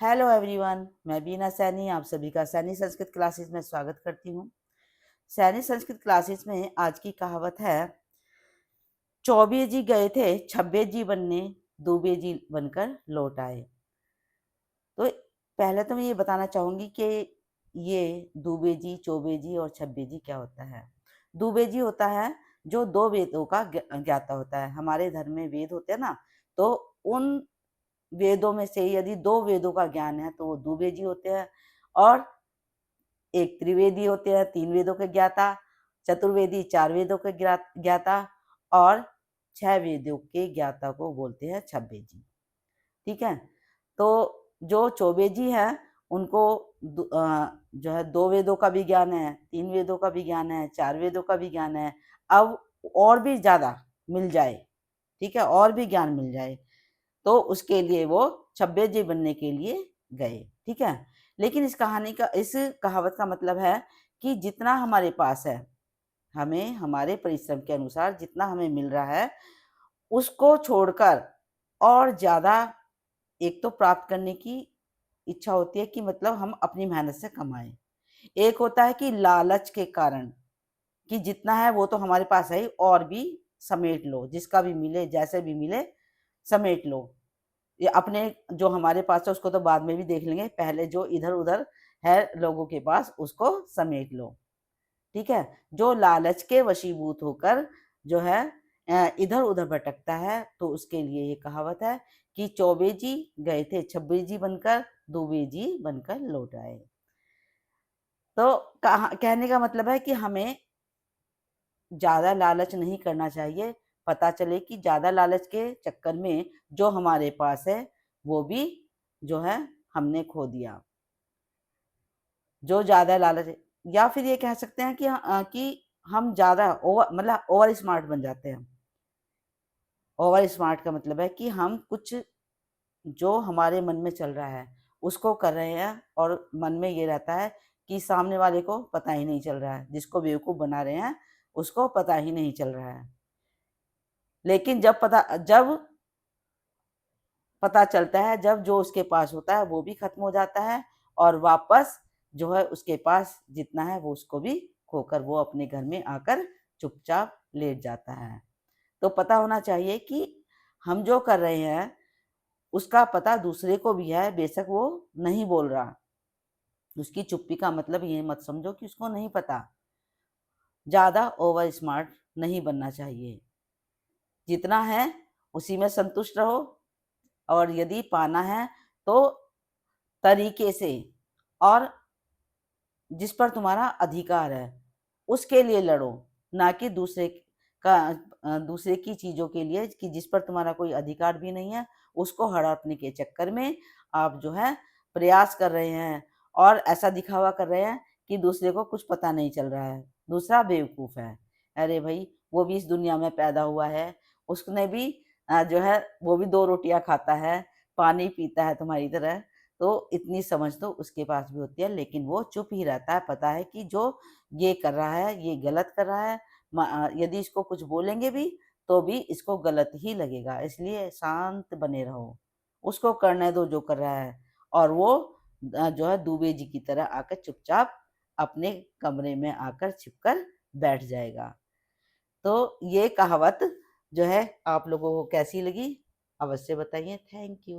Hello everyone, मैं बीना सैनी आप सभी का सैनी संस्कृत क्लासेस में स्वागत करती हूँ। सैनी संस्कृत क्लासेस में आज की कहावत है, चौबे जी गए थे छब्बे जी बनने, दूबे जी बनकर लौट आए। तो पहले तो मैं ये बताना चाहूंगी कि ये दूबे जी, चौबे जी और छब्बे जी क्या होता है। दूबे जी होता है जो दो वेदों का ज्ञाता होता है। हमारे धर्म में वेद होते हैं ना, तो उन वेदों में से यदि दो वेदों का ज्ञान है तो वो दूबे जी होते हैं। और एक त्रिवेदी होते हैं, तीन वेदों के ज्ञाता, चतुर्वेदी चार वेदों के ज्ञाता और छह वेदों के ज्ञाता को बोलते हैं छब्बे जी। ठीक है। तो जो चौबे जी है उनको जो है दो वेदों का भी ज्ञान है, तीन वेदों का भी ज्ञान है, चार वेदों का भी ज्ञान है। अब और भी ज्यादा मिल जाए, ठीक है, और भी ज्ञान मिल जाए तो उसके लिए वो छब्बे जी बनने के लिए गए। ठीक है। लेकिन इस कहावत का मतलब है कि जितना हमारे पास है, हमें हमारे परिश्रम के अनुसार जितना हमें मिल रहा है उसको छोड़कर और ज्यादा एक तो प्राप्त करने की इच्छा होती है कि मतलब हम अपनी मेहनत से कमाएं। एक होता है कि लालच के कारण कि जितना है वो तो हमारे पास है ही, और भी समेट लो, जिसका भी मिले जैसे भी मिले समेट लो। ये अपने जो हमारे पास है उसको तो बाद में भी देख लेंगे, पहले जो इधर उधर है लोगों के पास उसको समेट लो। ठीक है। जो लालच के वशीभूत होकर जो है इधर उधर भटकता है तो उसके लिए ये कहावत है कि चौबे जी गए थे छब्बे जी बनकर, दूबे जी बनकर लौट आए। तो कहने का मतलब है कि हमें ज्यादा लालच नहीं करना चाहिए। पता चले कि ज्यादा लालच के चक्कर में जो हमारे पास है वो भी जो है हमने खो दिया। जो ज्यादा लालच, या फिर ये कह सकते हैं कि हम ज्यादा ओवर मतलब ओवर स्मार्ट बन जाते हैं। ओवर स्मार्ट का मतलब है कि हम कुछ जो हमारे मन में चल रहा है उसको कर रहे हैं और मन में ये रहता है कि सामने वाले को पता ही नहीं चल रहा है, जिसको बेवकूफ बना रहे हैं उसको पता ही नहीं चल रहा है। लेकिन जब पता चलता है, जब जो उसके पास होता है वो भी खत्म हो जाता है और वापस जो है उसके पास जितना है वो उसको भी खोकर वो अपने घर में आकर चुपचाप लेट जाता है। तो पता होना चाहिए कि हम जो कर रहे हैं उसका पता दूसरे को भी है, बेशक वो नहीं बोल रहा। उसकी चुप्पी का मतलब ये मत समझो कि उसको नहीं पता। ज्यादा ओवर स्मार्ट नहीं बनना चाहिए। जितना है उसी में संतुष्ट रहो, और यदि पाना है तो तरीके से, और जिस पर तुम्हारा अधिकार है उसके लिए लड़ो, ना कि दूसरे की चीजों के लिए कि जिस पर तुम्हारा कोई अधिकार भी नहीं है उसको हड़पने के चक्कर में आप जो है प्रयास कर रहे हैं और ऐसा दिखावा कर रहे हैं कि दूसरे को कुछ पता नहीं चल रहा है, दूसरा बेवकूफ है। अरे भाई, वो भी इस दुनिया में पैदा हुआ है, उसने भी जो है वो भी दो रोटियां खाता है, पानी पीता है तुम्हारी तरह। तो इतनी समझ तो उसके पास भी होती है, लेकिन वो चुप ही रहता है। पता है कि जो ये कर रहा है ये गलत कर रहा है। यदि इसको कुछ बोलेंगे भी तो भी इसको गलत ही लगेगा, इसलिए शांत बने रहो, उसको करने दो जो कर रहा है। और वो जो है दूबे जी की तरह आकर चुपचाप अपने कमरे में आकर छिपकर बैठ जाएगा। तो ये कहावत जो है आप लोगों को कैसी लगी अवश्य बताइए। Thank you.